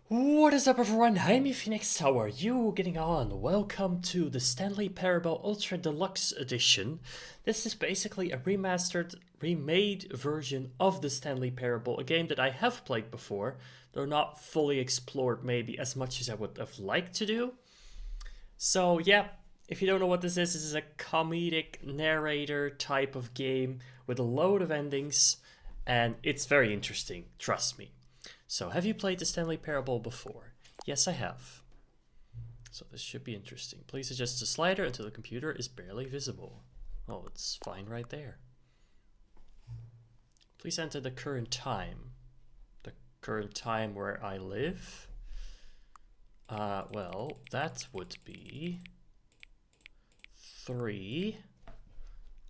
What is up, everyone? I'm Phoenix. How are you getting on? Welcome to the Stanley Parable Ultra Deluxe Edition. This is basically a remastered, remade version of the Stanley Parable, a game that I have played before, though not fully explored maybe as much as I would have liked to do. So yeah, if you don't know what this is a comedic narrator type of game with a load of endings, and it's very interesting, trust me. So, have you played the Stanley Parable before? Yes, I have. So this should be interesting. Please adjust the slider until the computer is barely visible. Oh, it's fine right there. Please enter the current time. The current time where I live? Well, that would be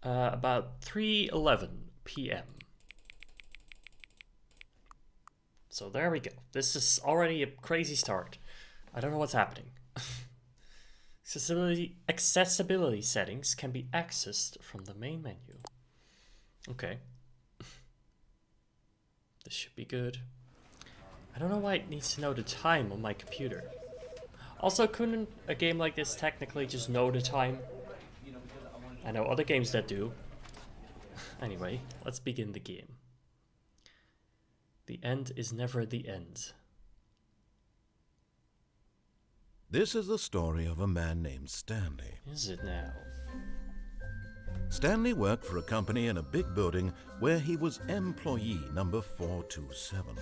about 3:11 p.m. So there we go. This is already a crazy start. I don't know what's happening. Accessibility settings can be accessed from the main menu. Okay. This should be good. I don't know why it needs to know the time on my computer. Also, couldn't a game like this technically just know the time? I know other games that do. Anyway, let's begin the game. The end is never the end. This is the story of a man named Stanley. Is it now? Stanley worked for a company in a big building where he was employee number 427.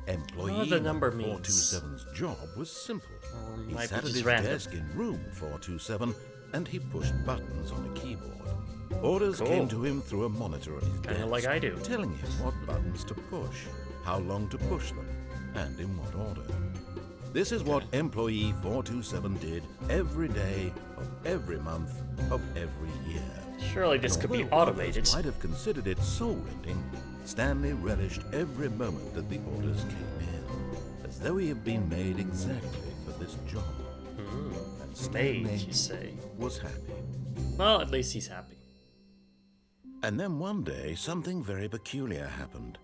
Employee the number number means. 427's job was simple. He Might be sat at just his random. desk in room 427 and he pushed buttons on a keyboard. Orders Cool. came to him through a monitor at his Kinda desk, like I do. telling him what buttons to push, how long to push them, and in what order. This is what employee 427 did every day of every month of every year. Surely this And could be although automated. others might have considered it soul-rending, Stanley relished every moment that the orders came in, as though he had been made exactly for this job. And Stanley Made, you say? was happy. Well, at least he's happy. And then one day, something very peculiar happened.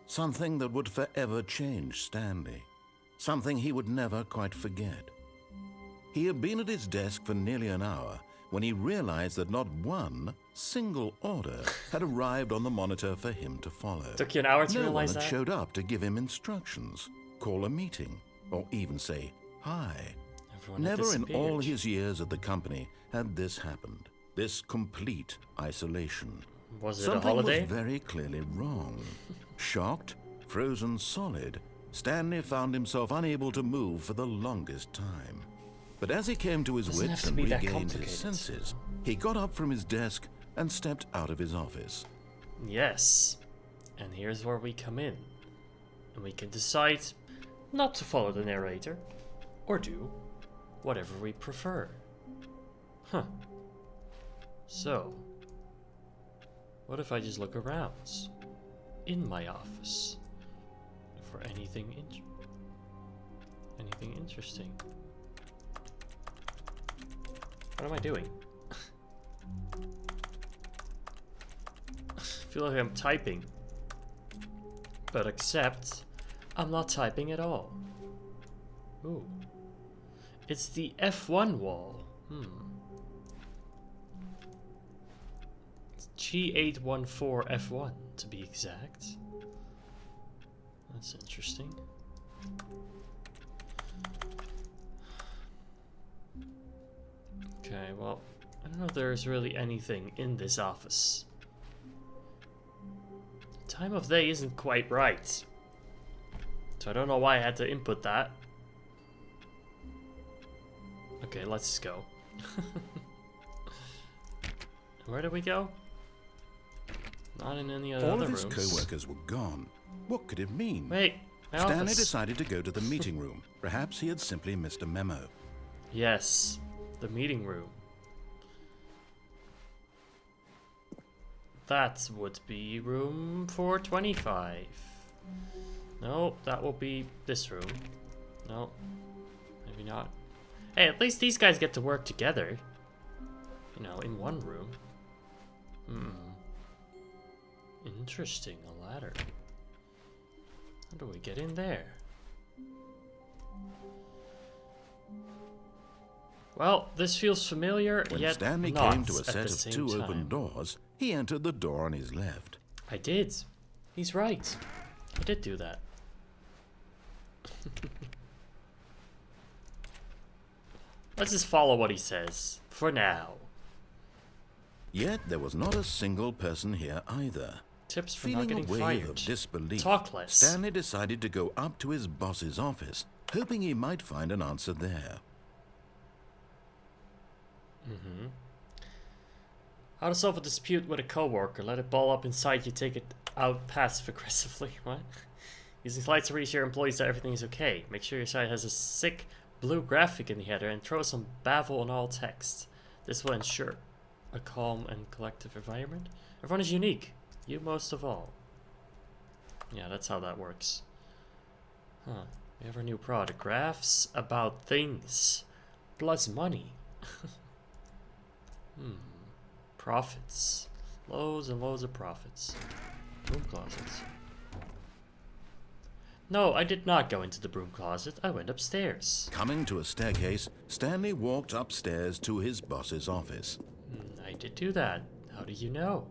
Something that would forever change Stanley. Something he would never quite forget. He had been at his desk for nearly an hour when he realized that not one single order had arrived on the monitor for him to follow. Took you an hour to No one realize had that? showed up to give him instructions, call a meeting, or even say hi. Everyone had Never in all disappeared. his years at the company had this happened. This complete isolation. Was it Something a holiday? was very clearly wrong. Shocked, frozen solid, Stanley found himself unable to move for the longest time. But as he came to his Doesn't wits have to and be that regained his complicated. senses, he got up from his desk and stepped out of his office. Yes. And here's where we come in. And we can decide not to follow the narrator, or do whatever we prefer. Huh. So, what if I just look around in my office for anything interesting? What am I doing? I feel like I'm typing. But except, I'm not typing at all. Ooh. It's the F1 wall. It's G814 F1 to be exact. That's interesting. Okay, well, I don't know if there's really anything in this office. The time of day isn't quite right. So I don't know why I had to input that. Okay, let's go. Where do we go? Not in any other All rooms. of his co-workers were gone. What could it mean? Wait, my Stanley office. decided to go to the meeting room. Perhaps he had simply missed a memo. Yes, the meeting room. That would be room 425. No, that will be this room. No, maybe not. Hey, at least these guys get to work together. You know, in one room. Interesting, a ladder. How do we get in there? Well, this feels familiar, When yet Stanley not came to a at set the of same two time. open doors, he entered the door on his left. I did. He's right. I did do that. Let's just follow what he says, for now. Yet there was not a single person here either. Tips for not Feeling a getting wave fired. of disbelief, Talk less. Stanley decided to go up to his boss's office, hoping he might find an answer there. How to solve a dispute with a coworker. Let it ball up inside you, take it out passive-aggressively. What? Using slides to reassure employees that everything is okay. Make sure your site has a sick blue graphic in the header and throw some baffle on all text. This will ensure a calm and collective environment. Everyone is unique. You most of all. Yeah, that's how that works. Huh. We have our new product. Graphs about things. Plus money. Profits. Loads and loads of profits. Broom closets. No, I did not go into the broom closet. I went upstairs. Coming to a staircase, Stanley walked upstairs to his boss's office. I did do that. How do you know?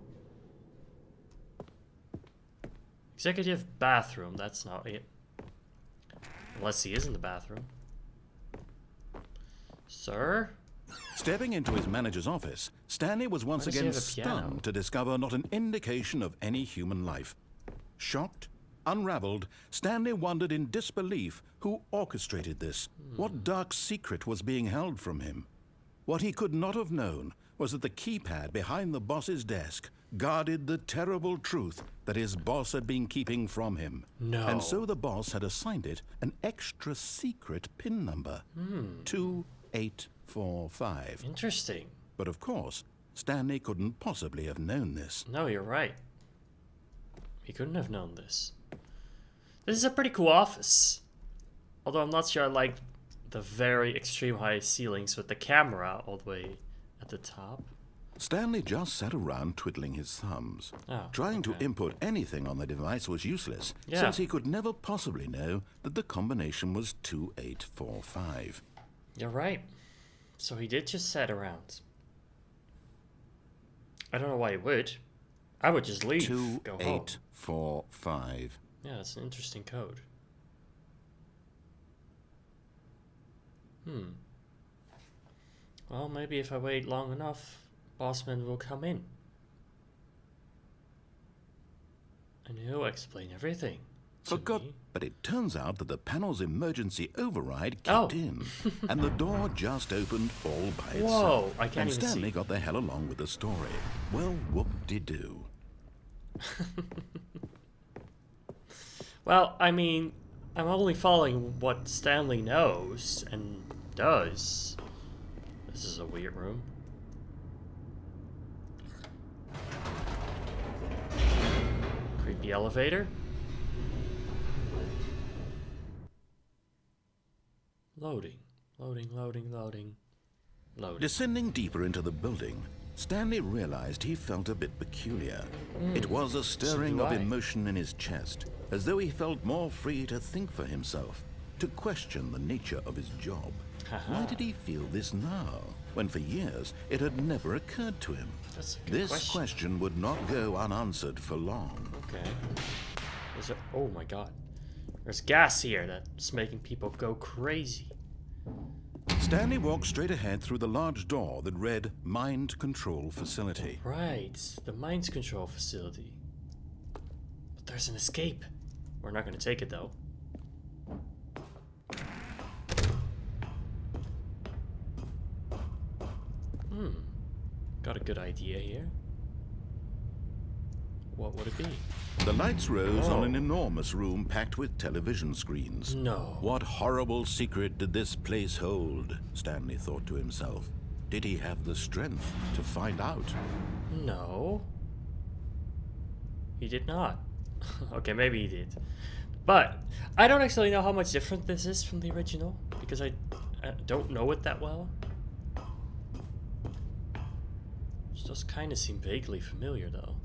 Executive bathroom. That's not it. Unless he is in the bathroom. Sir? Stepping into his manager's office, Stanley was once Why does he again have a piano? stunned to discover not an indication of any human life. Shocked, unraveled, Stanley wondered in disbelief who orchestrated this. What dark secret was being held from him? What he could not have known was that the keypad behind the boss's desk guarded the terrible truth that his boss had been keeping from him. No. And so the boss had assigned it an extra secret PIN number. 2845. Interesting. But of course, Stanley couldn't possibly have known this. No, you're right. He couldn't have known this. This is a pretty cool office. Although I'm not sure I like the very extreme high ceilings with the camera all the way at the top. Stanley just sat around twiddling his thumbs. Oh, Trying to okay. input anything on the device was useless, Yeah. since he could never possibly know that the combination was 2845. You're right. So he did just sit around. I don't know why he would. I would just leave. Go home. 2845. Yeah, that's an interesting code. Well, maybe if I wait long enough, Bossman will come in. And he'll explain everything to Forgot, me. but it turns out that the panel's emergency override Oh. kicked in, and the door just opened all by Whoa, itself. I can't and even Stanley see. got the hell along with the story. Well, whoop-de-doo. Well, I mean, I'm only following what Stanley knows and does. This is a weird room. Creepy elevator. Loading. Loading. Descending deeper into the building, Stanley realized he felt a bit peculiar. It was a stirring do of I. emotion in his chest, as though he felt more free to think for himself, to question the nature of his job. Why did he feel this now, when for years it had never occurred to him? That's a good This question would not go unanswered for long. Okay. Is it? Oh my god. There's gas here that's making people go crazy. Stanley walked straight ahead through the large door that read Mind Control Facility. Right, the mines control facility. But there's an escape. We're not going to take it though. Got a good idea here. What would it be? The lights rose Oh. on an enormous room packed with television screens. No. What horrible secret did this place hold? Stanley thought to himself. Did he have the strength to find out? No. He did not. Okay, maybe he did. But I don't actually know how much different this is from the original because I don't know it that well. It does kind of seem vaguely familiar though.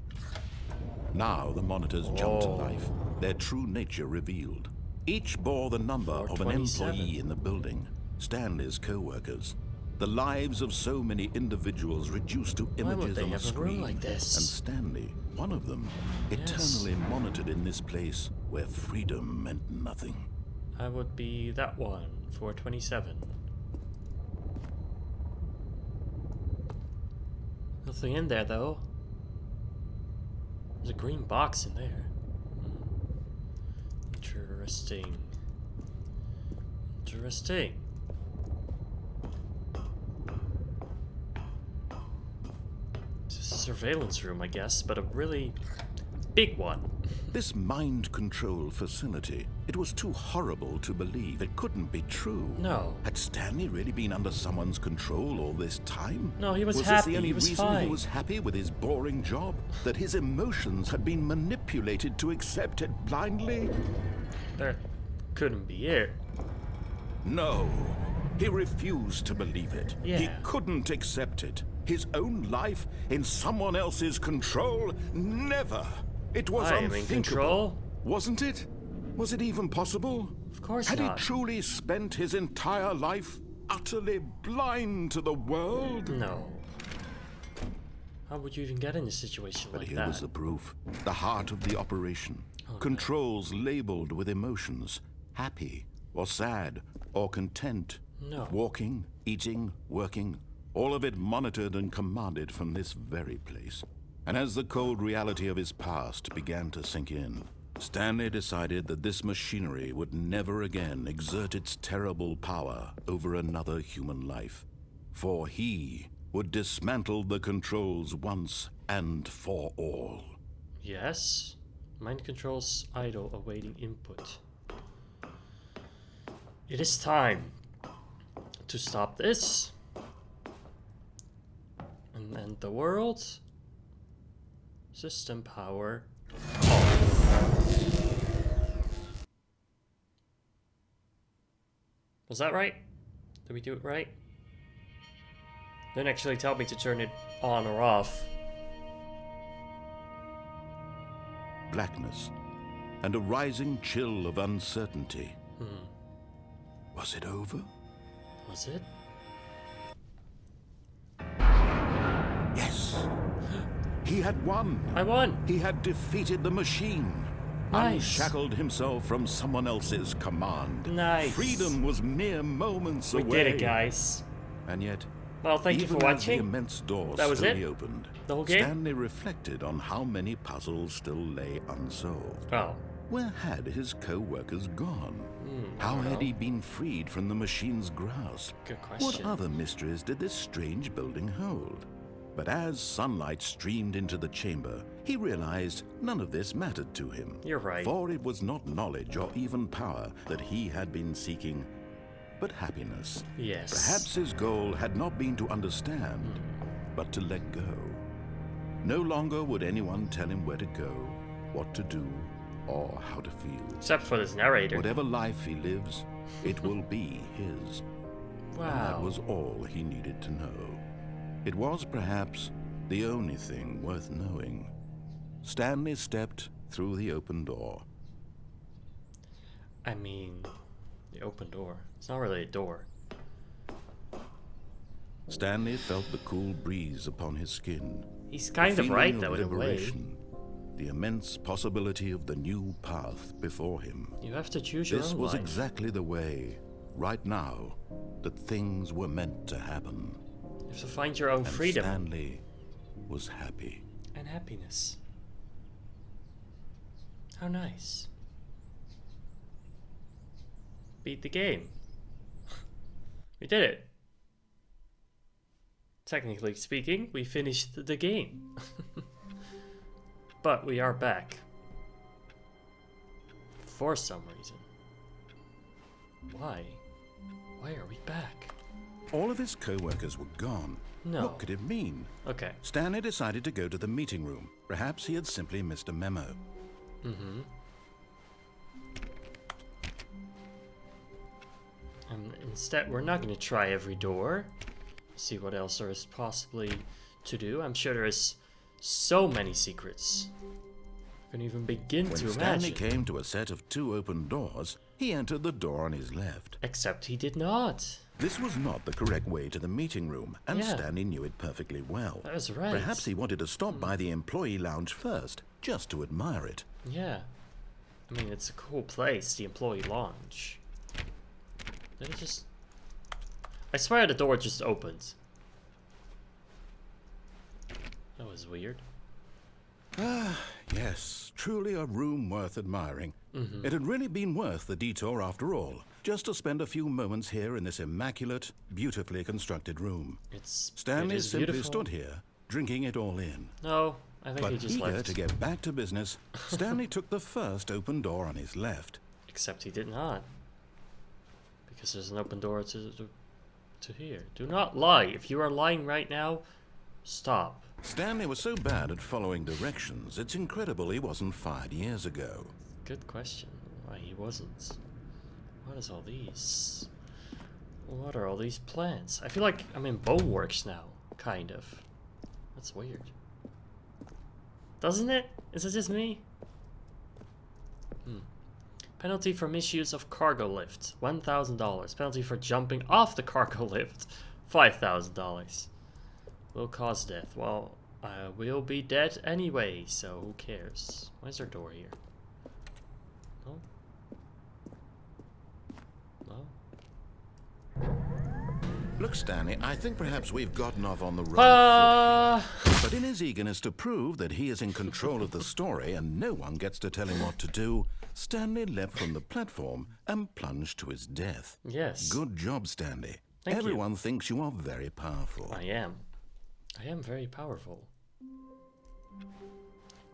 Now the monitors jumped to Whoa. life, their true nature revealed. Each bore the number of an 427. employee in the building, Stanley's co-workers. The lives of so many individuals reduced to Why would images they on a have a room screen. like this? And Stanley, one of them, Yes. eternally monitored in this place where freedom meant nothing. I would be that one, 427. Nothing in there though. There's a green box in there. Interesting. Interesting. It's a surveillance room, I guess, but a really big one. This mind control facility, it was too horrible to believe. It couldn't be true. No. Had Stanley really been under someone's control all this time? No, he was Was happy. this the only He was reason fine. he was happy with his boring job? That his emotions had been manipulated to accept it blindly? That couldn't be it. No. He refused to believe it. He Yeah. couldn't accept it. His own life in someone else's control? Never. It was I am in unthinkable. control. Wasn't it? Was it even possible? Of course Had not. he truly spent his entire life utterly blind to the world? No. How would you even get in a situation But like here that? was the proof. The heart of the operation. Oh, Controls labeled with emotions. Happy, or sad, or content. No. Walking, eating, working. All of it monitored and commanded from this very place. And as the cold reality of his past began to sink in, Stanley decided that this machinery would never again exert its terrible power over another human life. For he would dismantle the controls once and for all. Yes. Mind controls idle, awaiting input. It is time to stop this and end the world. System power off. Was that right? Did we do it right? Didn't actually tell me to turn it on or off. Blackness and a rising chill of uncertainty. Was it over? Was it? Yes. He had won. I won! He had defeated the machine. Nice. Unshackled himself from someone else's command. Nice. Freedom was mere moments We away. did it, guys. And yet, Well, thank you for even as the watching. immense door That was slowly it? opened, The whole game? Stanley reflected on how many puzzles still lay unsolved. Oh. Where had his co-workers gone? I How don't had know. he been freed from the machine's grasp? Good What question. other mysteries did this strange building hold? But as sunlight streamed into the chamber, he realized none of this mattered to him. You're right. For it was not knowledge or even power that he had been seeking, but happiness. Yes. Perhaps his goal had not been to understand, but to let go. No longer would anyone tell him where to go, what to do, or how to feel. Except for this narrator. Whatever life he lives, it will be his. And that Wow. was all he needed to know. It was perhaps the only thing worth knowing. Stanley stepped through the open door. I mean, the open door. It's not really a door. Stanley felt the cool breeze upon his skin. He's kind The of right, feeling though, in a way. liberation, the immense possibility of the new path before him. You have to choose your This own was life. exactly the way, right now, that things were meant to happen. You have to find your own And freedom Stanley was happy. and happiness. How nice. Beat the game. We did it. Technically speaking, we finished the game. But we are back. For some reason. Why? Why are we back? All of his co-workers were gone. No. What could it mean? Okay. Stanley decided to go to the meeting room. Perhaps he had simply missed a memo. Instead, we're not going to try every door. See what else there is possibly to do. I'm sure there is so many secrets. I can even begin When to Stanley imagine. came to a set of 2 open doors, he entered the door on his left. Except he did not. This was not the correct way to the meeting room, and Yeah. Stanley knew it perfectly well. That was right. Perhaps he wanted to stop by the employee lounge first, just to admire it. Yeah. I mean, it's a cool place, the employee lounge. Did it just... I swear the door just opened. That was weird. Ah, yes, truly a room worth admiring. It had really been worth the detour after all, just to spend a few moments here in this immaculate, beautifully constructed room. It Stanley is simply beautiful. stood here, drinking it all in. No, I think he But just eager left. to get back to business, Stanley took the first open door on his left. Except he did not. Because there's an open door to here. Do not lie. If you are lying right now, stop. Stanley was so bad at following directions, it's incredible he wasn't fired years ago. Good question. Why he wasn't. What is all these? What are all these plants? I feel like I'm in Boneworks now. Kind of. That's weird. Doesn't it? Is it just me? Penalty for misuse of cargo lift, $1,000. Penalty for jumping off the cargo lift, $5,000. Will cause death. Well, I will be dead anyway, so who cares? Why is there a door here? No? No? Look, Stanley, I think perhaps we've gotten off on the wrong foot. But in his eagerness to prove that he is in control of the story and no one gets to tell him what to do, Stanley leapt from the platform and plunged to his death. Yes. Good job, Stanley. Thank you. Everyone thinks you are very powerful. I am. I am very powerful.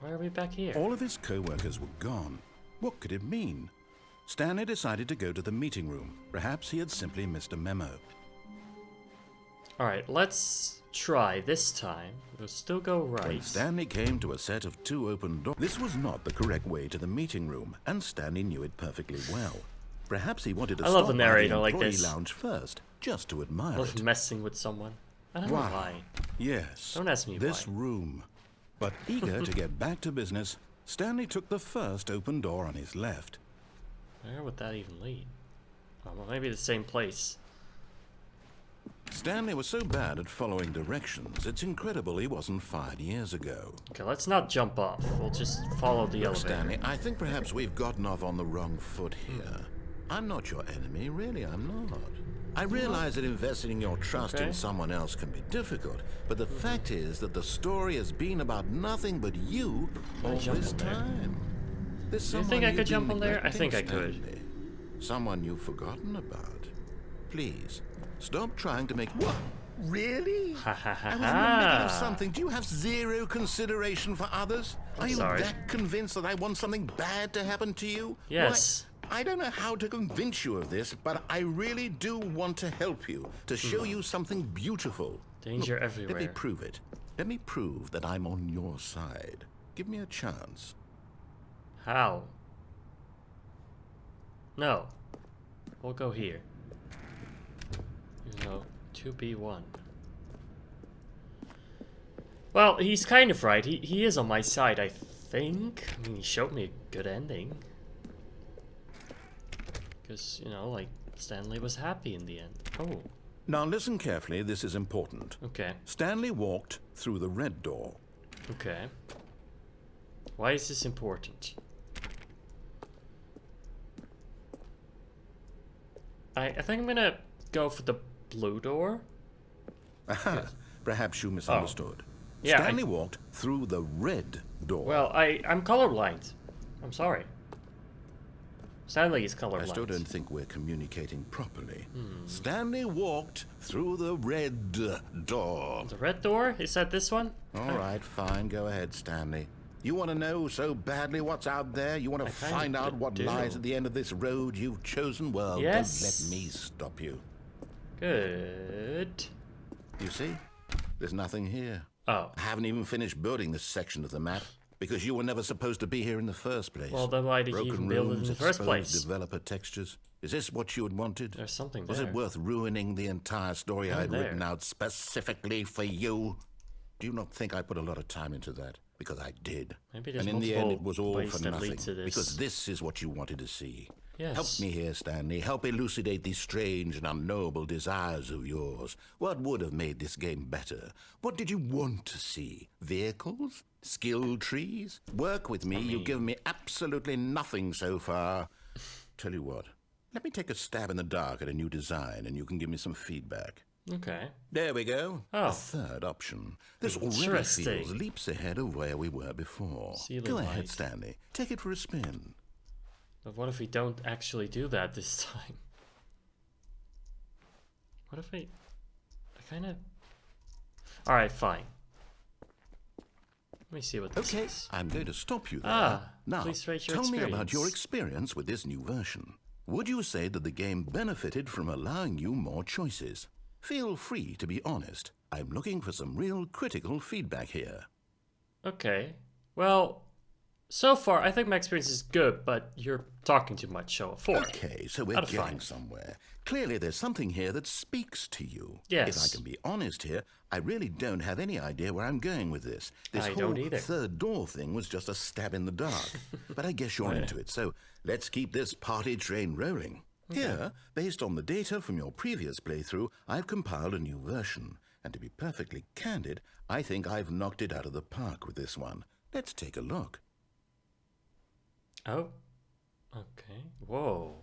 Why are we back here? All of his co-workers were gone. What could it mean? Stanley decided to go to the meeting room. Perhaps he had simply missed a memo. Alright, let's try this time. We'll still go right. When Stanley came to a set of two open doors, this was not the correct way to the meeting room, and Stanley knew it perfectly well. Perhaps he wanted to I love stop the by narrator the like employee this. lounge first, just to I admire love it. messing with someone. I don't know Wow. why. Yes, Don't ask me this why. room. But eager to get back to business, Stanley took the first open door on his left. Where would that even lead? Oh, well, maybe the same place. Stanley was so bad at following directions, it's incredible he wasn't fired years ago. Okay, let's not jump off. We'll just follow the Look, elevator. Stanley, I think perhaps we've gotten off on the wrong foot here. I'm not your enemy, really, I'm not. I realize that investing your trust Okay. in someone else can be difficult, but the fact is that the story has been about nothing but you all jump this on there? time. There's Do you someone think I you've could been jump on there? I neglecting, think I could. Stanley. Someone you've forgotten about. Please, stop trying to make... What? Really? Ha ha ha I was in the middle of ha. something. Do you have zero consideration for others? Are you sorry. that convinced that I want something bad to happen to you? Yes. Why, I don't know how to convince you of this, but I really do want to help you, to show you something beautiful. Danger Look, everywhere. Let me prove it. Let me prove that I'm on your side. Give me a chance. How? No. We'll go here. You know, 2B1. Well, he's kind of right. He is on my side, I think. I mean, he showed me a good ending. Because, you know, like, Stanley was happy in the end. Oh, Now listen carefully, this is important. okay. Stanley walked through the red door. Okay. Why is this important? I think I'm gonna go for the blue door. Aha, perhaps you misunderstood. Yeah, Stanley walked through the red door. Well, I'm colorblind. I'm sorry. Stanley is colorblind. I still don't think we're communicating properly. Stanley walked through the red door. The red door? Is that this one? All right, fine. Go ahead, Stanley. You want to know so badly what's out there? You want to kinda find out what do. lies at the end of this road you've chosen? Well, Yes. don't let me stop you. Good. You see? There's nothing here. Oh. I haven't even finished building this section of the map because you were never supposed to be here in the first place. Well, then why did you even build it in the first exposed place? Developer textures. Is this what you had wanted? There's something Was there. it worth ruining the entire story Oh, I'd there. written out specifically for you? Do you not think I put a lot of time into that? Because I did. Maybe there's and in the end, it multiple was all ways for that lead nothing. to this. Because this is what you wanted to see. Yes. Help me here, Stanley. Help elucidate these strange and unknowable desires of yours. What would have made this game better? What did you want to see? Vehicles? Skill trees? Work with me. You've given me absolutely nothing so far. Tell you what, let me take a stab in the dark at a new design and you can give me some feedback. Okay. There we go. Oh. A third option. This already Interesting. feels leaps ahead of where we were before. Ceiling Go ahead, light. Stanley. Take it for a spin. But what if we don't actually do that this time? What if I kind of... Alright, fine. Let me see what this is. I'm going to stop you there. Now, please rate your tell me about your experience. experience with this new version. Would you say that the game benefited from allowing you more choices? Feel free to be honest. I'm looking for some real critical feedback here. Okay. Well, so far, I think my experience is good, but you're talking too much, so a 4. Okay, so we're Out of getting 5. somewhere. Clearly there's something here that speaks to you. Yes. If I can be honest here, I really don't have any idea where I'm going with this. This I whole don't either. third door thing was just a stab in the dark. But I guess you're into it, so let's keep this party train rolling. Okay. Here, based on the data from your previous playthrough, I've compiled a new version. And to be perfectly candid, I think I've knocked it out of the park with this one. Let's take a look. Oh. Okay. Whoa.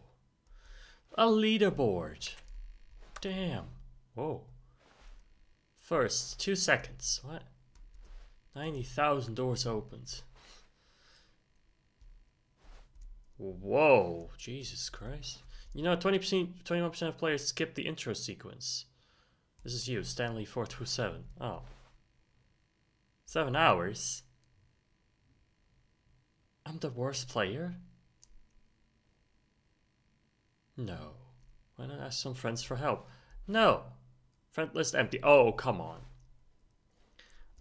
A leaderboard. Damn. Whoa. First, 2 seconds. What? 90,000 doors opened. Whoa. Jesus Christ. You know, 21% of players skip the intro sequence. This is you, Stanley 427. Oh. 7 hours? I'm the worst player? No. Why not ask some friends for help? No. Friend list empty. Oh, come on.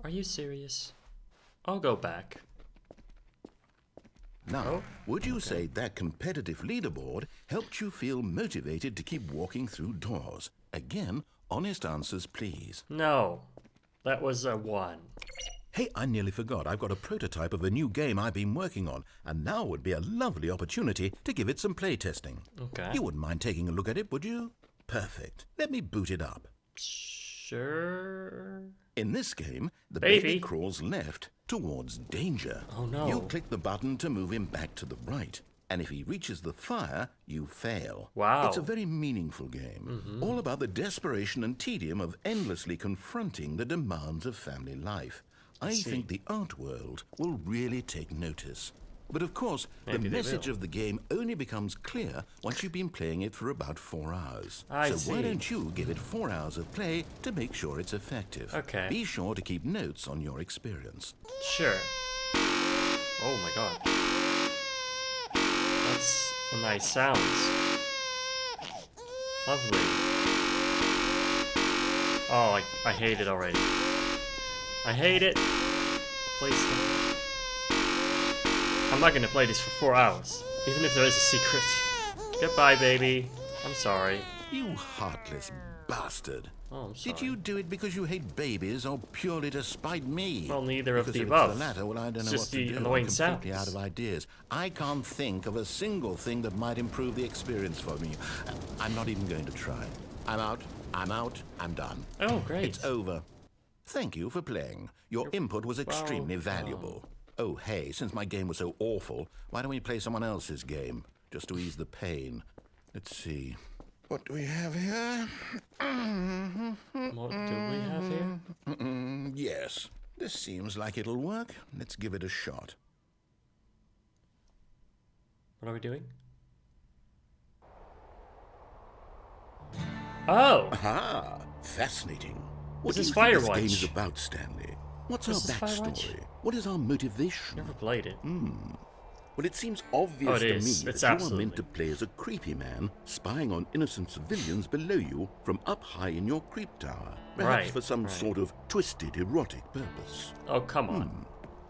Are you serious? I'll go back. Now, would you say that competitive leaderboard helped you feel motivated to keep walking through doors? Again, honest answers, please. No. That was a 1. Hey, I nearly forgot. I've got a prototype of a new game I've been working on, and now would be a lovely opportunity to give it some playtesting. Okay. You wouldn't mind taking a look at it, would you? Perfect. Let me boot it up. Sure. In this game, the Baby. baby crawls left towards danger. Oh, no. You click the button to move him back to the right. And if he reaches the fire, you fail. Wow. It's a very meaningful game. All about the desperation and tedium of endlessly confronting the demands of family life. I think the art world will really take notice. But of course, Maybe the they message will. of the game only becomes clear once you've been playing it for about 4 hours. I So why see. don't you give it 4 hours of play to make sure it's effective? Okay. Be sure to keep notes on your experience. Sure. Oh my god. That's a nice sound. Lovely. Oh, I hate it already. I hate it. Please stop. I'm not gonna play this for 4 hours, even if there is a secret. Goodbye, baby. I'm sorry. You heartless bastard. Oh, I'm sorry. Did you do it because you hate babies or purely to spite me? Well, neither of Because the if above. It's the latter, well, I don't It's know just what to the do. annoying I'm completely sounds. out of ideas. I can't think of a single thing that might improve the experience for me. I'm not even going to try. I'm out. I'm done. Oh, great. It's over. Thank you for playing. Your input was extremely valuable. Oh, hey, since my game was so awful, why don't we play someone else's game? Just to ease the pain. Let's see. What do we have here? What do we have here? Yes, this seems like it'll work. Let's give it a shot. What are we doing? Oh! Aha! Fascinating. What This do is you think this Firewatch. game is about, Stanley? What's This our is backstory? Firewatch? What is our motivation? Never played it. Well, it seems obvious Oh, it to is. me It's that you are absolutely. meant to play as a creepy man, spying on innocent civilians below you from up high in your creep tower, perhaps Right, for some right. sort of twisted erotic purpose. Oh, come on.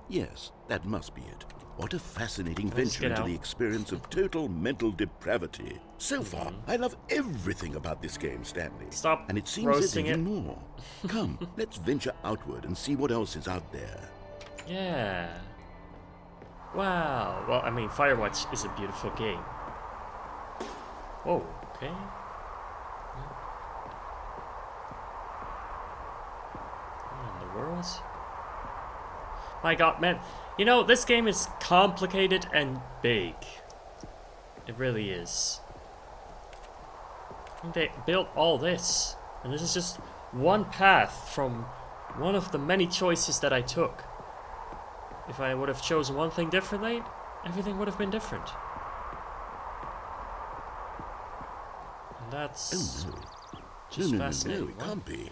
Yes, that must be it. What a fascinating Let's venture get into out. the experience of total mental depravity. So far, I love everything about this game, Stanley. Stop And it seems roasting there's it. even more. Come, let's venture outward and see what else is out there. Yeah. Wow. Well, I mean, Firewatch is a beautiful game. Oh, okay. What in the world? My god, man. You know, this game is complicated and big. It really is. They built all this. And this is just one path from one of the many choices that I took. If I would have chosen one thing differently, everything would have been different. And that's just fascinating. No, it can't be.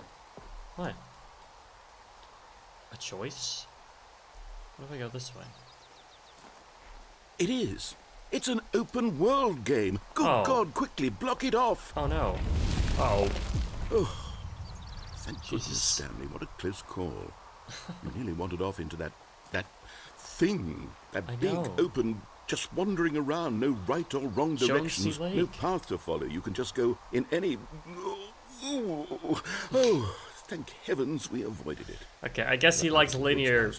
What? A choice? What if I go this way? It is. It's an open world game. Good God, quickly block it off. Oh no. Oh. Thank goodness, Stanley. What a close call. You nearly wandered off into that thing. That big, open, just wandering around. No right or wrong directions. No path to follow. You can just go in any... Oh, thank heavens we avoided it. Okay, I guess he likes linear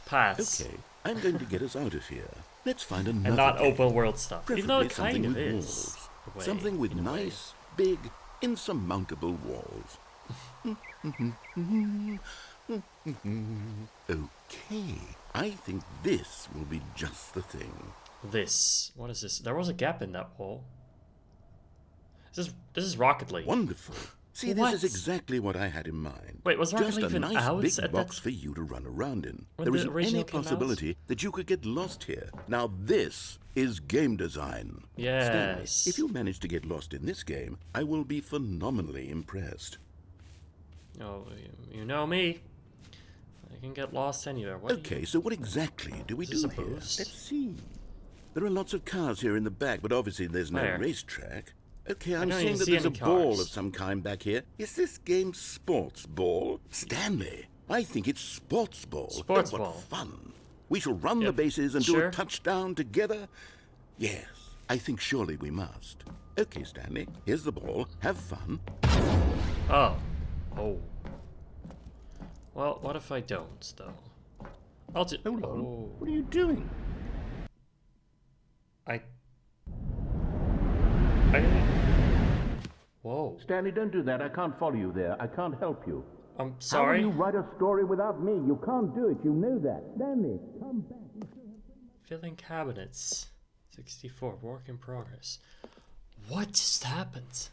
paths. Okay, I'm going to get us out of here. Let's find another and not game. open world stuff. Preferably Even though it kind of with is. Walls. Something with nice, big, insurmountable walls. Okay, I think this will be just the thing. This. What is this? There was a gap in that wall. This is Rocket League. Wonderful. See, this is exactly what I had in mind. Wait, was Rocket just League a nice out big at box that... for you to run around in. When there the isn't original any came possibility that you could get lost here. Now this is game design. Yes. Stanley, if you manage to get lost in this game, I will be phenomenally impressed. Oh, you know me. I can get lost anywhere. Okay, so what exactly do we do here? Let's see. There are lots of cars here in the back, but obviously there's no racetrack. Okay, I'm seeing that there's a ball of some kind back here. Is this game sports ball? Stanley, I think it's sports ball. Sports ball. What Fun. We shall run the bases and do a touchdown together. Yes, I think surely we must. Okay, Stanley, here's the ball. Have fun. Oh. Oh. Well, what if I don't, though? I'll do... Hold on. What are you doing? Whoa. Stanley, don't do that. I can't follow you there. I can't help you. I'm sorry. How will you write a story without me? You can't do it. You know that. Stanley, come back. Filling cabinets. 64. Work in progress. What just happened?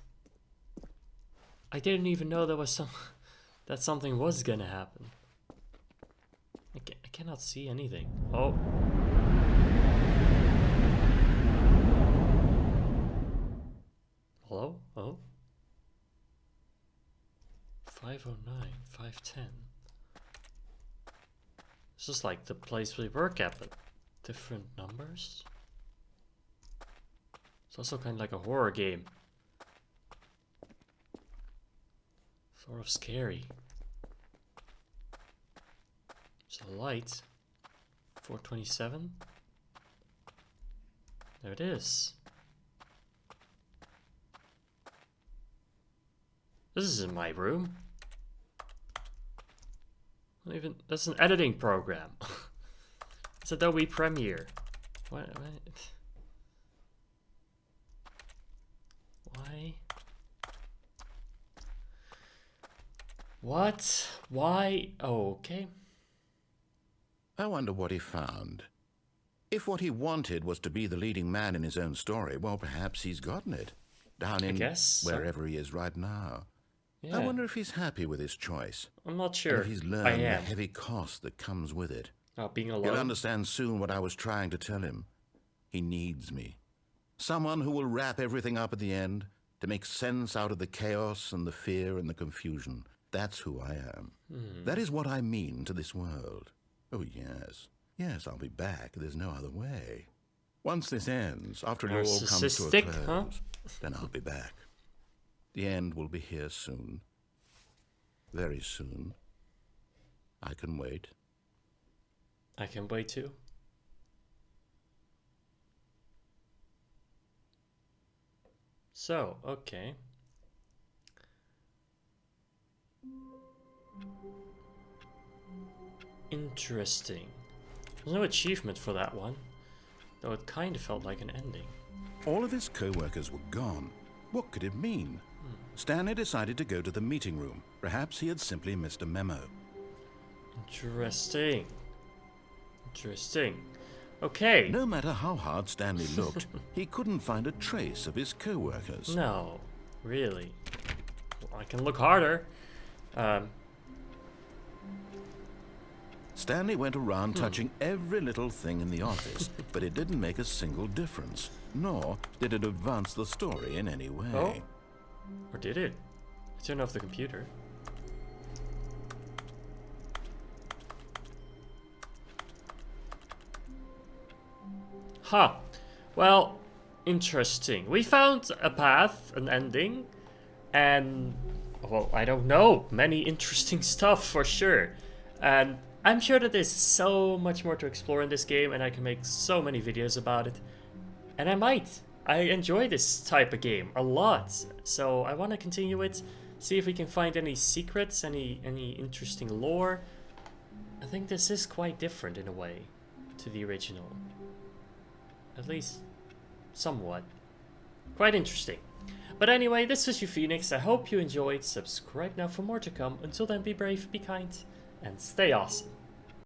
I didn't even know there was that something was gonna happen. I cannot see anything. Oh. Hello? Oh. 509, 510. This is like the place we work at, but different numbers? It's also kind of like a horror game. Sort of scary. There's a light. 427. There it is. This isn't my room. Not even, that's an editing program. It's Adobe Premiere. What? Why? What? Why? Oh, okay. I wonder what he found. If what he wanted was to be the leading man in his own story, well, perhaps he's gotten it. Down in wherever he is right now. Yeah. I wonder if he's happy with his choice. I'm not sure. And if he's learned the heavy cost that comes with it. Oh, being alone? He'll understand soon what I was trying to tell him. He needs me. Someone who will wrap everything up at the end, to make sense out of the chaos and the fear and the confusion. That's who I am. That is what I mean to this world. Oh, yes. Yes, I'll be back. There's no other way. Once this ends, after it all comes to a close, then I'll be back. The end will be here soon. Very soon. I can wait. I can wait too. So, okay. Interesting. There's no achievement for that one, though it kind of felt like an ending. All of his co-workers were gone. What could it mean? Stanley decided to go to the meeting room. Perhaps he had simply missed a memo. Interesting. Interesting. Okay. No matter how hard Stanley looked, he couldn't find a trace of his co-workers. No, really. Well, I can look harder. Stanley went around touching every little thing in the office, but it didn't make a single difference, nor did it advance the story in any way. Oh. Or did it? I turned off the computer. Huh. Well, interesting. We found a path, an ending, and, well, I don't know, many interesting stuff for sure. And I'm sure that there's so much more to explore in this game, and I can make so many videos about it. And I might. I enjoy this type of game a lot, so I want to continue it, see if we can find any secrets, any interesting lore. I think this is quite different in a way to the original. At least, somewhat. Quite interesting. But anyway, this was you, Phoenix. I hope you enjoyed. Subscribe now for more to come. Until then, be brave, be kind, and stay awesome.